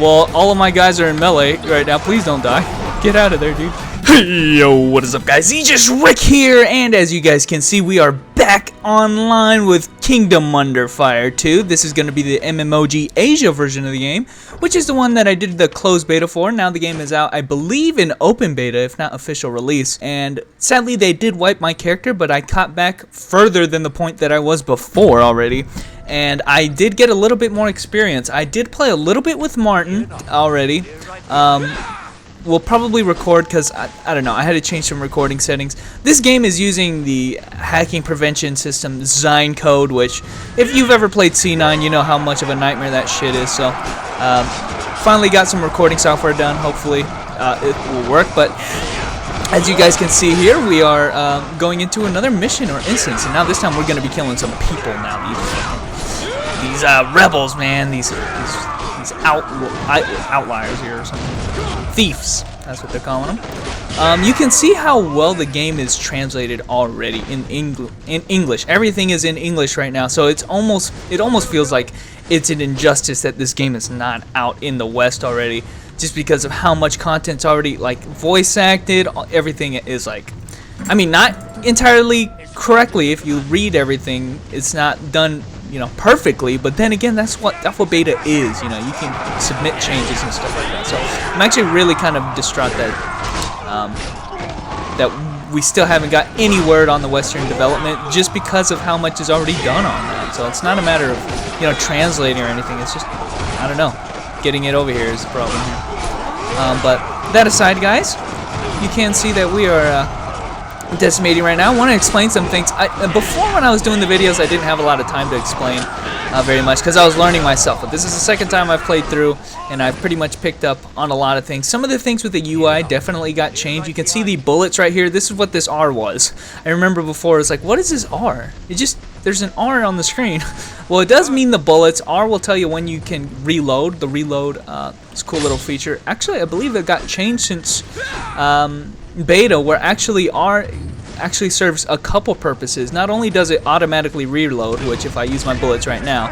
Well, all of my guys are in melee right now. Please don't die. Get out of there, dude. Hey, yo, what is up, guys? It's just Rick here, and as you guys can see, we are back online with Kingdom Under Fire 2. This is going to be the MMOG Asia version of the game, which is the one that I did the closed beta for. Now the game is out, I believe, in open beta, if not official release. And sadly, they did wipe my character, but I caught back further than the point that I was before already. And I did get a little bit more experience. I did play a little bit with Martin already. We'll probably record because I don't know, I had to change some recording settings. This game is using the hacking prevention system Zine code, which if you've ever played C9, you know how much of a nightmare that shit is. So finally got some recording software done. Hopefully it will work. But as you guys can see here, we are going into another mission or instance, and now this time we're going to be killing some people now. These rebels, man, these outliers here or something. Thieves, that's what they're calling them. You can see how well the game is translated already in English. Everything is in English right now, so it almost feels like it's an injustice that this game is not out in the West already, just because of how much content's already like voice acted. Everything is like, I mean, not entirely correctly. If you read everything, it's not done, you know, perfectly, but then again, that's what beta is. You know, you can submit changes and stuff like that. So I'm actually really kind of distraught that that we still haven't got any word on the Western development, just because of how much is already done on that. So it's not a matter of, you know, translating or anything. It's just, I don't know, getting it over here is the problem here. But that aside, guys, you can see that we are decimating right now. I want to explain some things. Before, when I was doing the videos, I didn't have a lot of time to explain very much because I was learning myself. But this is the second time I've played through, and I've pretty much picked up on a lot of things. Some of the things with the UI definitely got changed. You can see the bullets right here. This is what this R was. I remember before, it's like, what is this R? It just, there's an R on the screen. Well, it does mean the bullets. R will tell you when you can reload. The reload is a cool little feature. Actually, I believe it got changed since beta, where actually R actually serves a couple purposes. Not only does it automatically reload, which if I use my bullets right now,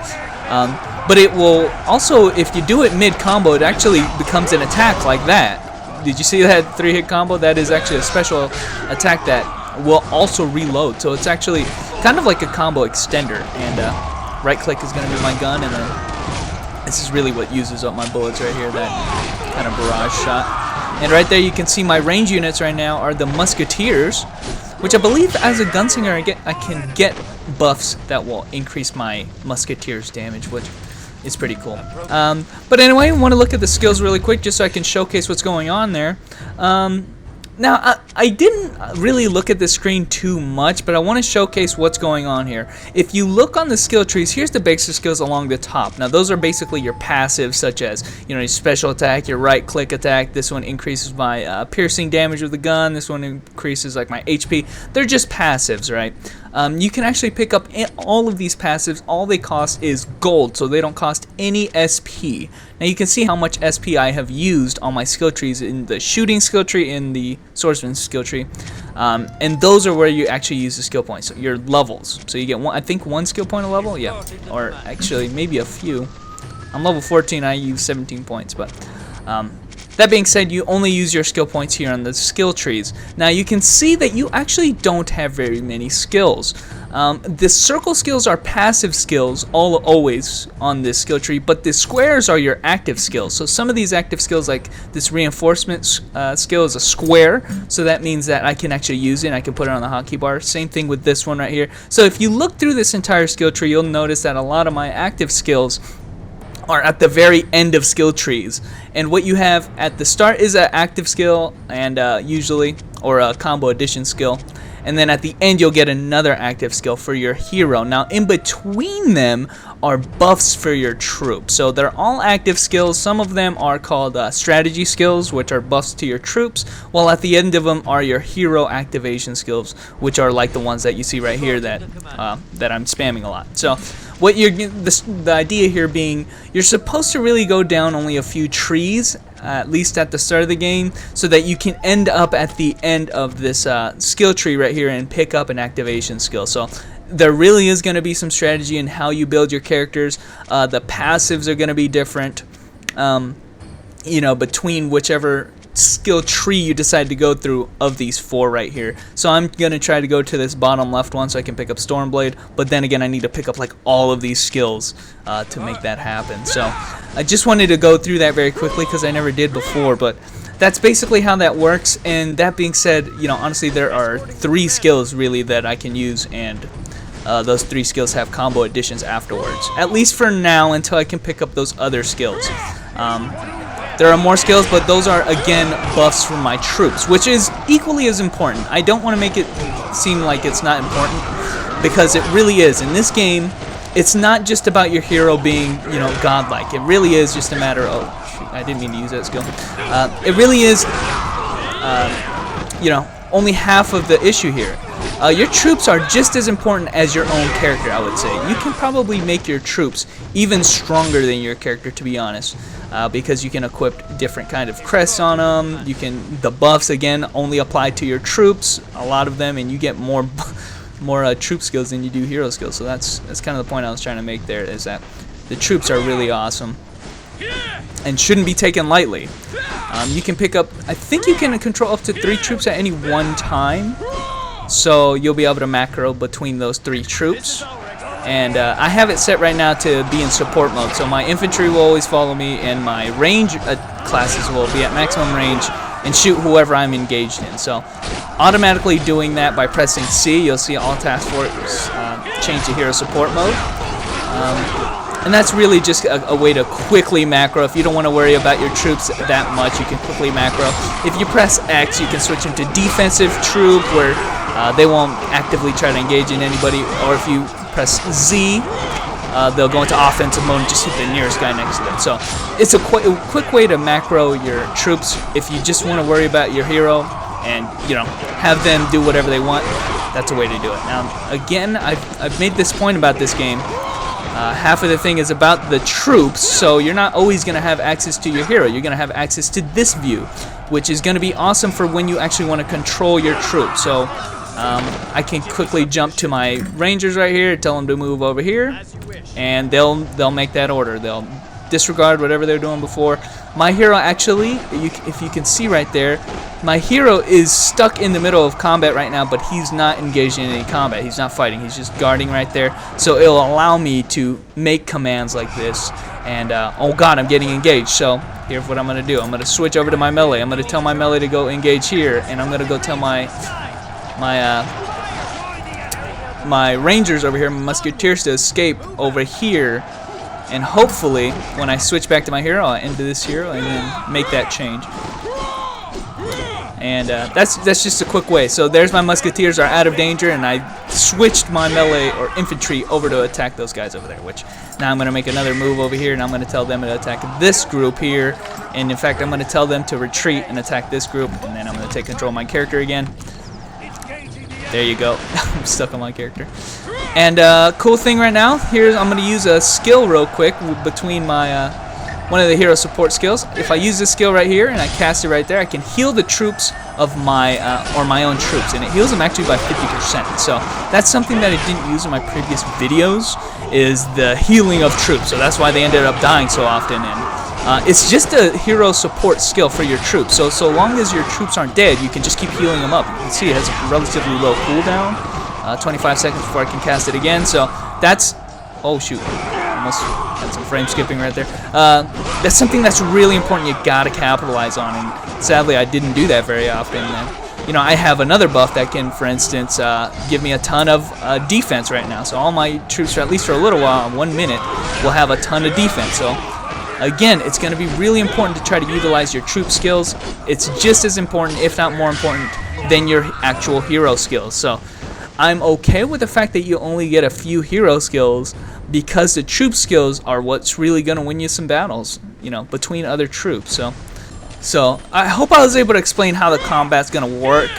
but it will also, if you do it mid-combo, it actually becomes an attack like that. Did you see that 3-hit combo? That is actually a special attack that will also reload. So it's actually kind of like a combo extender. And right-click is going to be my gun, and then this is really what uses up my bullets right here, that kind of barrage shot. And right there you can see my range units right now are the Musketeers, which I believe as a Gunslinger I can get buffs that will increase my Musketeers damage, which is pretty cool. But anyway, I want to look at the skills really quick just so I can showcase what's going on there. Now, I didn't really look at the screen too much, but I want to showcase what's going on here. If you look on the skill trees, here's the basic skills along the top. Now, those are basically your passives, such as, you know, your special attack, your right-click attack. This one increases my piercing damage with the gun. This one increases, like, my HP. They're just passives, right? You can actually pick up all of these passives. All they cost is gold, so they don't cost any SP. Now you can see how much SP I have used on my skill trees in the shooting skill tree, in the swordsman skill tree, and those are where you actually use the skill points. So your levels. So you get one, I think, one skill point a level, yeah, or actually maybe a few. I'm level 14. I use 17 points, but. That being said, you only use your skill points here on the skill trees. Now you can see that you actually don't have very many skills. The circle skills are passive skills always on this skill tree, but the squares are your active skills. So some of these active skills, like this reinforcement skill, is a square, so that means that I can actually use it and I can put it on the hotkey bar. Same thing with this one right here. So if you look through this entire skill tree, you'll notice that a lot of my active skills are at the very end of skill trees, and what you have at the start is an active skill, and usually, or a combo addition skill, and then at the end you'll get another active skill for your hero. Now in between them are buffs for your troops, so they're all active skills. Some of them are called strategy skills, which are buffs to your troops, while at the end of them are your hero activation skills, which are like the ones that you see right here that that I'm spamming a lot. So what the idea here being, you're supposed to really go down only a few trees, at least at the start of the game, so that you can end up at the end of this skill tree right here and pick up an activation skill. So there really is going to be some strategy in how you build your characters. The passives are going to be different. you know, between whichever skill tree you decide to go through of these 4 right here. So I'm going to try to go to this bottom left one so I can pick up Stormblade, but then again I need to pick up like all of these skills to make that happen. So I just wanted to go through that very quickly because I never did before, but that's basically how that works. And that being said, you know, honestly there are 3 skills really that I can use, and those 3 skills have combo additions afterwards, at least for now, until I can pick up those other skills. There are more skills, but those are again buffs for my troops, which is equally as important. I don't want to make it seem like it's not important, because it really is. In this game, it's not just about your hero being, you know, godlike. It really is just a matter of, shoot, I didn't mean to use that skill. It really is, you know, only half of the issue here. Your troops are just as important as your own character, I would say. You can probably make your troops even stronger than your character, to be honest, because you can equip different kind of crests on them. The buffs again only apply to your troops, a lot of them, and you get more troop skills than you do hero skills. So that's kind of the point I was trying to make there, is that the troops are really awesome and shouldn't be taken lightly. You can pick up, I think you can control up to 3 troops at any one time. So you'll be able to macro between those 3 troops. And I have it set right now to be in support mode. So my infantry will always follow me, and my range classes will be at maximum range and shoot whoever I'm engaged in. So automatically doing that by pressing C, you'll see all task force change to hero support mode. And that's really just a way to quickly macro. If you don't want to worry about your troops that much, you can quickly macro. If you press X, you can switch them to defensive troop, where they won't actively try to engage in anybody. Or if you press Z, they'll go into offensive mode and just hit the nearest guy next to them. So it's a quick way to macro your troops if you just want to worry about your hero and, you know, have them do whatever they want. That's a way to do it. Now, again, I've made this point about this game. Half of the thing is about the troops, so you're not always going to have access to your hero. You're going to have access to this view, which is going to be awesome for when you actually want to control your troops. So I can quickly jump to my rangers right here, tell them to move over here, and they'll make that order. They'll disregard whatever they're doing before. My hero actually, if you can see right there, my hero is stuck in the middle of combat right now, but he's not engaged in any combat. He's not fighting. He's just guarding right there. So it'll allow me to make commands like this. And, oh god, I'm getting engaged. So here's what I'm going to do. I'm going to switch over to my melee. I'm going to tell my melee to go engage here, and I'm going to go tell my rangers over here, my musketeers, to escape over here. And hopefully, when I switch back to my hero, I'll end this hero and then make that change. And that's just a quick way. So there's my musketeers are out of danger, and I switched my melee or infantry over to attack those guys over there. Which now I'm going to make another move over here, and I'm going to tell them to attack this group here. And in fact, I'm going to tell them to retreat and attack this group, and then I'm going to take control of my character again. There you go. I'm stuck on my character. And cool thing right now, here I'm going to use a skill real quick between my one of the hero support skills. If I use this skill right here and I cast it right there, I can heal the troops of my or my own troops, and it heals them actually by 50%. So that's something that I didn't use in my previous videos, is the healing of troops. So that's why they ended up dying so often. And it's just a hero support skill for your troops. So long as your troops aren't dead, you can just keep healing them up. You can see it has a relatively low cooldown, 25 seconds before I can cast it again. So that's, oh shoot, almost had some frame skipping right there. That's something that's really important. You gotta capitalize on, and sadly I didn't do that very often. And, you know, I have another buff that can, for instance, give me a ton of defense right now. So all my troops, for at least for a little while, 1 minute, will have a ton of defense. So again, it's going to be really important to try to utilize your troop skills. It's just as important, if not more important, than your actual hero skills. So I'm okay with the fact that you only get a few hero skills, because the troop skills are what's really going to win you some battles, you know, between other troops. So I hope I was able to explain how the combat's going to work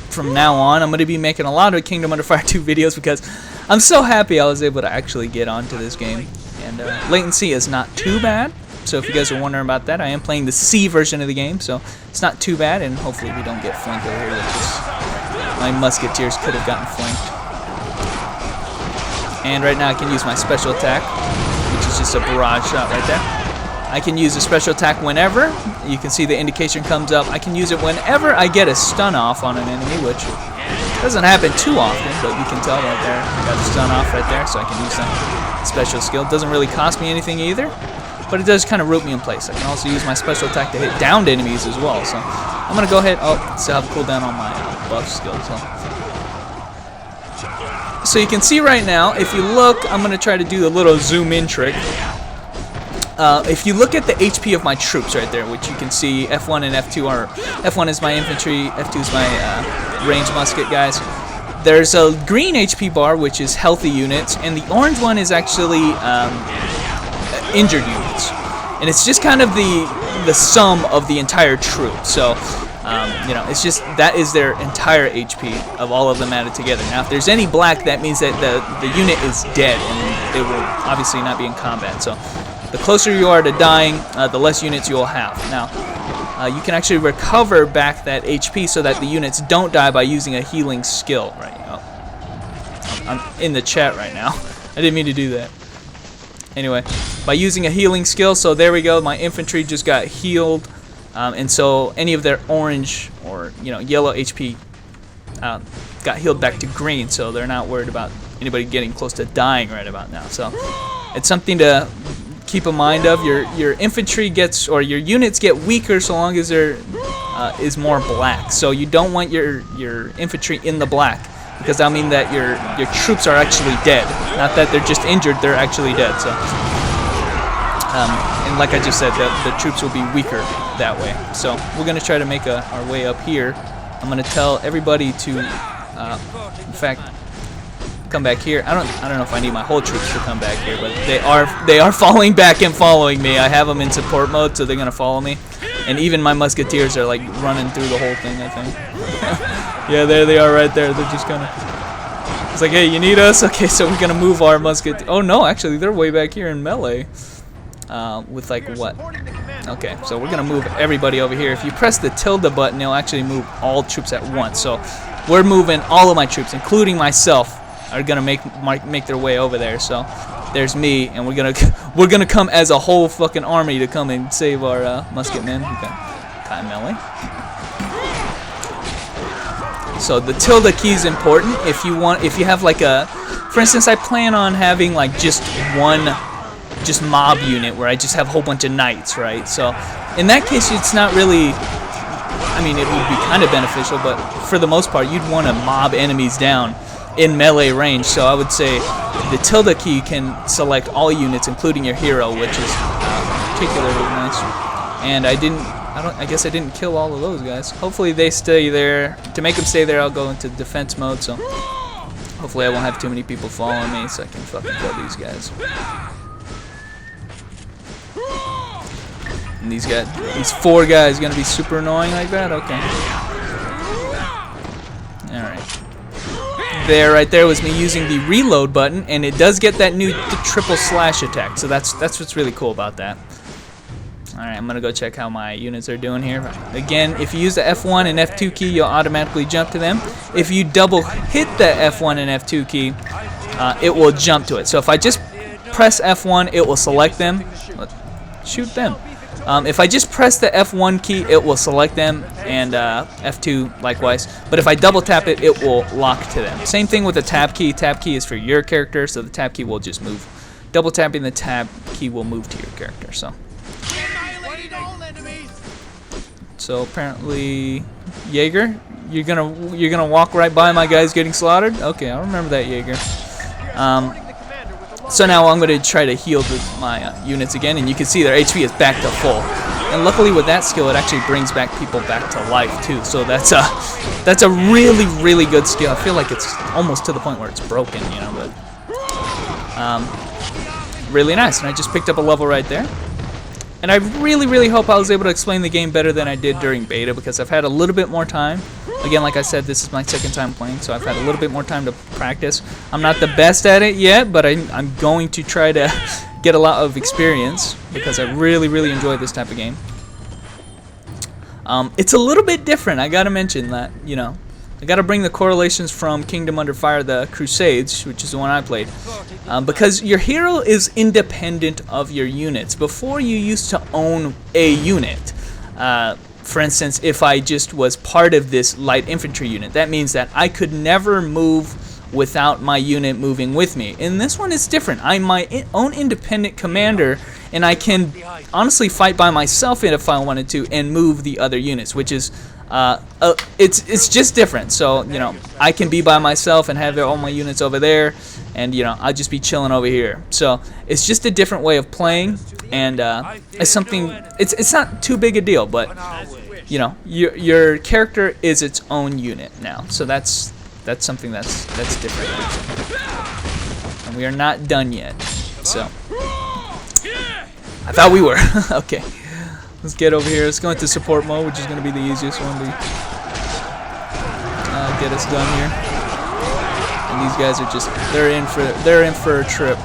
from now on. I'm going to be making a lot of Kingdom Under Fire 2 videos, because I'm so happy I was able to actually get onto this game. And latency is not too bad. So if you guys are wondering about that, I am playing the C version of the game, so it's not too bad, and hopefully we don't get flanked over here. My musketeers could have gotten flanked. And right now I can use my special attack, which is just a barrage shot right there. I can use a special attack whenever. You can see the indication comes up. I can use it whenever I get a stun off on an enemy, which doesn't happen too often, but you can tell right there. I got a stun off right there, so I can use that special skill. It doesn't really cost me anything either, but it does kind of root me in place. I can also use my special attack to hit downed enemies as well. So I'm going to go ahead. Oh, still have a cooldown on my buff skill. So you can see right now, if you look, I'm going to try to do a little zoom in trick. If you look at the HP of my troops right there, which you can see F1 and F2 are, F1 is my infantry, F2 is my ranged musket guys. There's a green HP bar, which is healthy units, and the orange one is actually injured units. And it's just kind of the sum of the entire troop. So, you know, it's just, that is their entire HP of all of them added together. Now, if there's any black, that means that the unit is dead, and they will obviously not be in combat. So, the closer you are to dying, the less units you'll have. Now, you can actually recover back that HP so that the units don't die by using a healing skill. Right? Oh, I'm in the chat right now. I didn't mean to do that. Anyway, by using a healing skill, so there we go. My infantry just got healed, and so any of their orange or yellow HP got healed back to green. So they're not worried about anybody getting close to dying right about now. So it's something to keep in mind of. Your infantry gets, or your units get weaker so long as there is more black. So you don't want your infantry in the black, because that'll mean that your troops are actually dead. Not that they're just injured, they're actually dead. So and like I just said, the troops will be weaker that way. So we're gonna try to make our way up here. I'm gonna tell everybody to in fact, come back here. I don't know if I need my whole troops to come back here, but they are falling back and following me. I have them in support mode, so they're gonna follow me. And even my musketeers are like running through the whole thing, I think. Yeah, there they are right there. They're just gonna, it's like, hey, you need us? Okay, so we're gonna move our musket. Oh no, actually they're way back here in melee. With like what? Okay, so we're gonna move everybody over here. If you press the tilde button, it'll actually move all troops at once. So we're moving all of my troops, including myself, are gonna make their way over there. So there's me, and we're gonna come as a whole fucking army to come and save our musket men. Okay, kind of melee. So the tilde key is important if you have like a, for instance, I plan on having like just one mob unit where I just have a whole bunch of knights, right? So in that case, it's not really, I mean, it would be kind of beneficial, but for the most part, you'd want to mob enemies down in melee range. So I would say the tilde key can select all units, including your hero, which is particularly nice. And I guess I didn't kill all of those guys. Hopefully they stay there. To make them stay there, I'll go into defense mode. So hopefully I won't have too many people following me, so I can fucking kill these guys. And these four guys gonna be super annoying like that. Okay. All right. There, right there was me using the reload button, and it does get that new triple slash attack. So that's what's really cool about that. Alright, I'm gonna go check how my units are doing here. Again, if you use the F1 and F2 key, you'll automatically jump to them. If you double hit the F1 and F2 key, it will jump to it. So if I just press F1, it will select them. Shoot them. If I just press the F1 key, it will select them, and F2 likewise. But if I double tap it, it will lock to them. Same thing with the tab key. Tab key is for your character, so the tab key will just move. Double tapping the tab key will move to your character. So apparently, Jaeger, you're gonna walk right by my guys getting slaughtered. Okay, I remember that, Jaeger. So now I'm gonna try to heal my units again, and you can see their HP is back to full. And luckily with that skill, it actually brings back people back to life too. So that's a really, really good skill. I feel like it's almost to the point where it's broken, you know, but really nice. And I just picked up a level right there. And I really, really hope I was able to explain the game better than I did during beta, because I've had a little bit more time. Again, like I said, this is my second time playing, so I've had a little bit more time to practice. I'm not the best at it yet, but I'm going to try to get a lot of experience, because I really, really enjoy this type of game. It's a little bit different, I gotta mention that, you know. I gotta bring the correlations from Kingdom Under Fire, the Crusades, which is the one I played, because your hero is independent of your units. Before, you used to own a unit. For instance, if I just was part of this light infantry unit, that means that I could never move without my unit moving with me. In this one, it's different. I'm my own independent commander, and I can honestly fight by myself if I wanted to and move the other units, which is it's just different. So, you know, I can be by myself and have all my units over there, and, you know, I'll just be chilling over here. So it's just a different way of playing, and it's something. It's not too big a deal, but, you know, your character is its own unit now. So that's something that's different. And we are not done yet. So I thought we were. Okay. Let's get over here. Let's go into support mode, which is going to be the easiest one to get us done here. And these guys are just, they're in for a trip.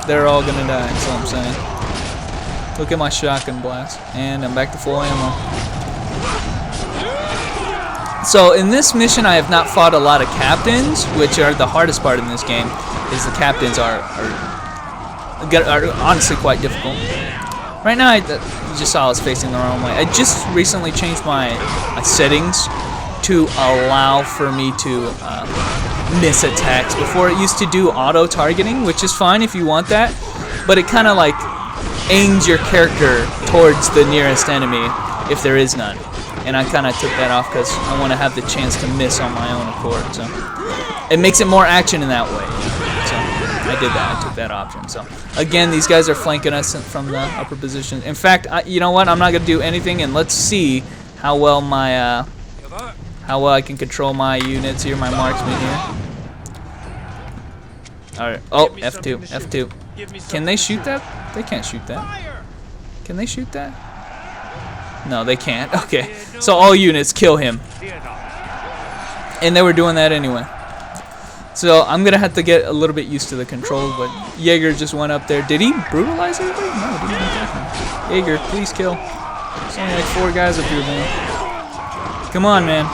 They're all going to die, that's all I'm saying. Look at my shotgun blast. And I'm back to full ammo. So in this mission, I have not fought a lot of captains, which are the hardest part in this game, is the captains are honestly quite difficult. Right now, you just saw I was facing the wrong way. I just recently changed my settings to allow for me to miss attacks. Before, it used to do auto-targeting, which is fine if you want that, but it kind of like aims your character towards the nearest enemy if there is none. And I kind of took that off because I want to have the chance to miss on my own accord. So it makes it more action in that way. So I did that. I took that option. So again, these guys are flanking us from the upper position. In fact, you know what? I'm not gonna do anything, and let's see how well my how well I can control my units here, my marksmen here. All right. Oh, F2, F2. Can they shoot that? They can't shoot that. Can they shoot that? No, they can't. Okay. So all units kill him. And they were doing that anyway. So I'm going to have to get a little bit used to the control, but Jaeger just went up there. Did he brutalize everybody? No, he didn't attack him. Jaeger, please kill. There's only like 4 guys up here, man. Come on, man.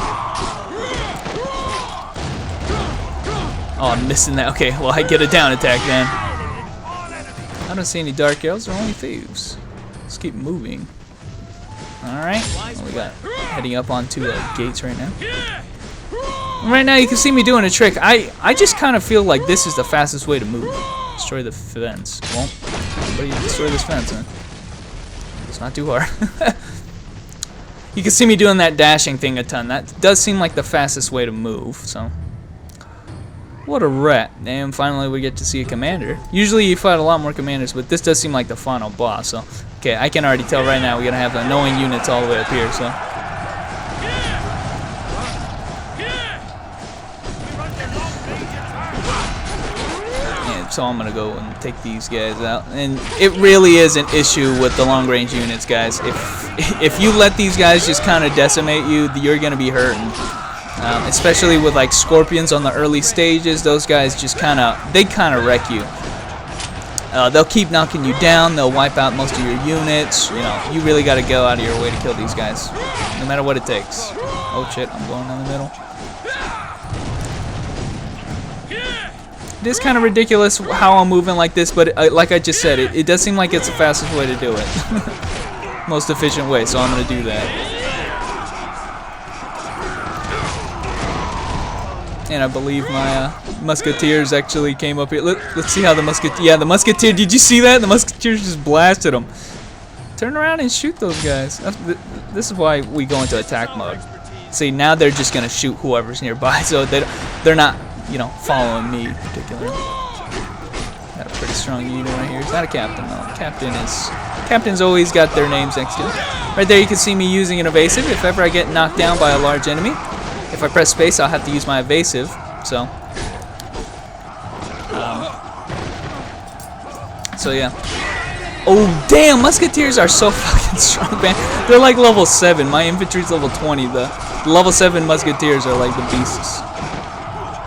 Oh, I'm missing that. Okay, well, I get a down attack then. I don't see any dark elves. They're only thieves. Let's keep moving. Alright, well, we got heading up onto gates right now. Right now you can see me doing a trick. I just kind of feel like this is the fastest way to move. Destroy the fence. Won't anybody destroy this fence, huh? It's not too hard. You can see me doing that dashing thing a ton. That does seem like the fastest way to move, so. What a rat. And finally we get to see a commander. Usually you fight a lot more commanders, but this does seem like the final boss, so. Okay, I can already tell right now we're going to have annoying units all the way up here, so. And so I'm going to go and take these guys out. And it really is an issue with the long-range units, guys. If you let these guys just kind of decimate you, you're going to be hurting. Especially with like scorpions on the early stages, those guys just kind of wreck you. They'll keep knocking you down. They'll wipe out most of your units. You know, you really got to go out of your way to kill these guys, no matter what it takes. Oh shit, I'm going down the middle. It is kind of ridiculous how I'm moving like this, but like I just said, it does seem like it's the fastest way to do it. Most efficient way, so I'm going to do that. And I believe my musketeers actually came up here. Let's see how the the musketeer. Did you see that? The musketeers just blasted them. Turn around and shoot those guys. This is why we go into attack mode. See, now they're just gonna shoot whoever's nearby, so they're not, you know, following me particularly. Got a pretty strong unit right here. It's not a captain though. Captain's always got their names next to it. Right there, you can see me using an evasive if ever I get knocked down by a large enemy. If I press space, I'll have to use my evasive, so yeah. Oh, damn, musketeers are so fucking strong, man. They're like level 7. My infantry's level 20. The level 7 musketeers are like the beasts.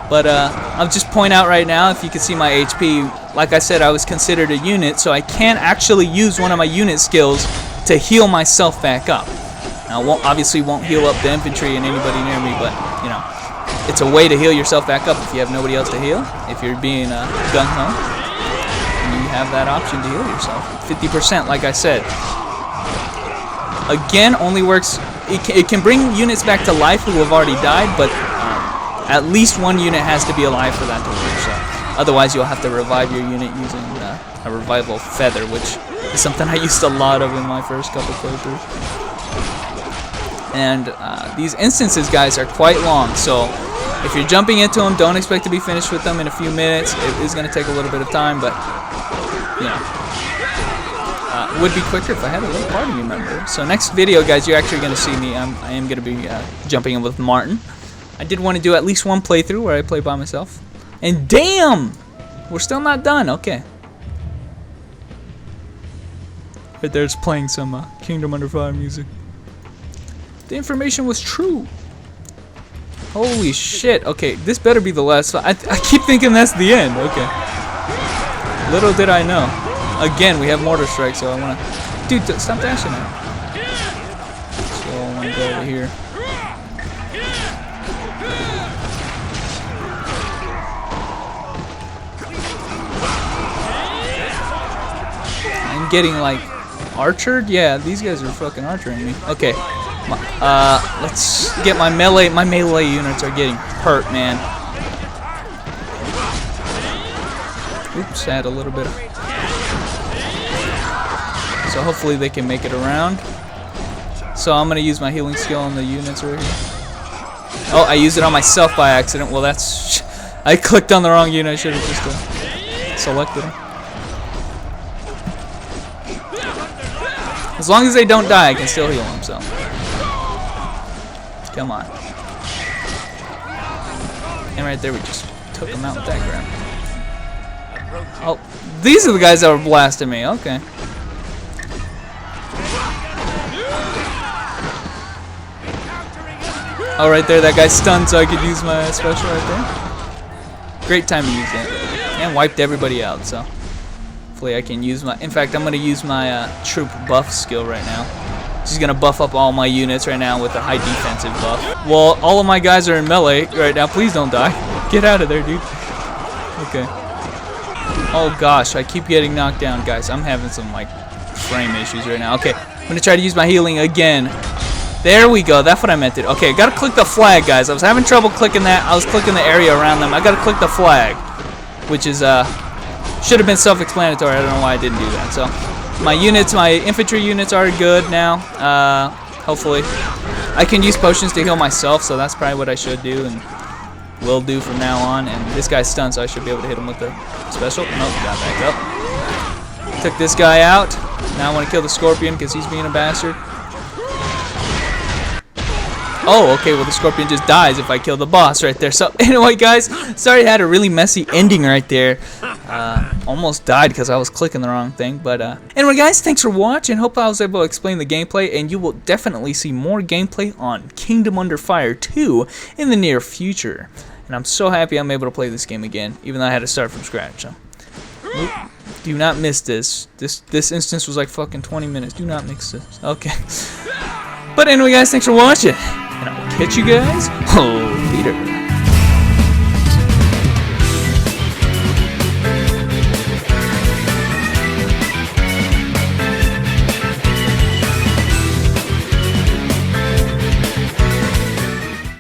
But I'll just point out right now, if you can see my HP, like I said, I was considered a unit, so I can actually use one of my unit skills to heal myself back up. Now, obviously won't heal up the infantry and anybody near me, but, you know, it's a way to heal yourself back up if you have nobody else to heal. If you're being gung-ho, you have that option to heal yourself. 50%, like I said. Again, only works. It can bring units back to life who have already died, but at least one unit has to be alive for that to work. So otherwise, you'll have to revive your unit using a revival feather, which is something I used a lot of in my first couple playthroughs. And these instances, guys, are quite long. So if you're jumping into them, don't expect to be finished with them in a few minutes. It is going to take a little bit of time, but you know. It would be quicker if I had a little party member. So next video, guys, you're actually going to see me. I am going to be jumping in with Martin. I did want to do at least one playthrough where I play by myself. And damn! We're still not done. Okay. Right there, it's playing some Kingdom Under Fire music. The information was true. Holy shit. Okay, this better be the last. I keep thinking that's the end. Okay. Little did I know. Again, we have mortar strike, so I want to... Dude, stop dashing it. So I want to go over here. I'm getting, like, archered? Yeah, these guys are fucking archering me. Okay. Let's get my melee... My melee units are getting hurt, man. Oops, I had a little bit of... So hopefully they can make it around. So I'm going to use my healing skill on the units right here. Oh, I used it on myself by accident. Well, that's... I clicked on the wrong unit. I should have just selected them. As long as they don't die, I can still heal them, so. Come on. And right there, we just took them out with that grab. Oh, these are the guys that were blasting me. Okay. Oh, right there, that guy's stunned, so I could use my special right there. Great time to use it. And wiped everybody out, so hopefully I can use my... In fact, I'm going to use my troop buff skill right now. She's going to buff up all my units right now with a high defensive buff. Well, all of my guys are in melee right now. Please don't die. Get out of there, dude. Okay. Oh, gosh, I keep getting knocked down, guys. I'm having some, like, frame issues right now. Okay, I'm going to try to use my healing again. There we go. That's what I meant to do. Okay, gotta click the flag, guys. I was having trouble clicking that. I was clicking the area around them. I gotta click the flag, which is should have been self-explanatory. I don't know why I didn't do that. So my units, my infantry units are good now. Hopefully, I can use potions to heal myself. So that's probably what I should do and will do from now on. And this guy's stunned, so I should be able to hit him with the special. Nope, got back up. Took this guy out. Now I want to kill the scorpion because he's being a bastard. Oh, okay, well the scorpion just dies if I kill the boss right there. So, anyway, guys, sorry I had a really messy ending right there. Almost died because I was clicking the wrong thing. But, anyway, guys, thanks for watching. Hope I was able to explain the gameplay, and you will definitely see more gameplay on Kingdom Under Fire 2 in the near future. And I'm so happy I'm able to play this game again, even though I had to start from scratch. So, do not miss this. This instance was like fucking 20 minutes. Do not miss this. Okay. But anyway, guys, thanks for watching. And I'll catch you guys later.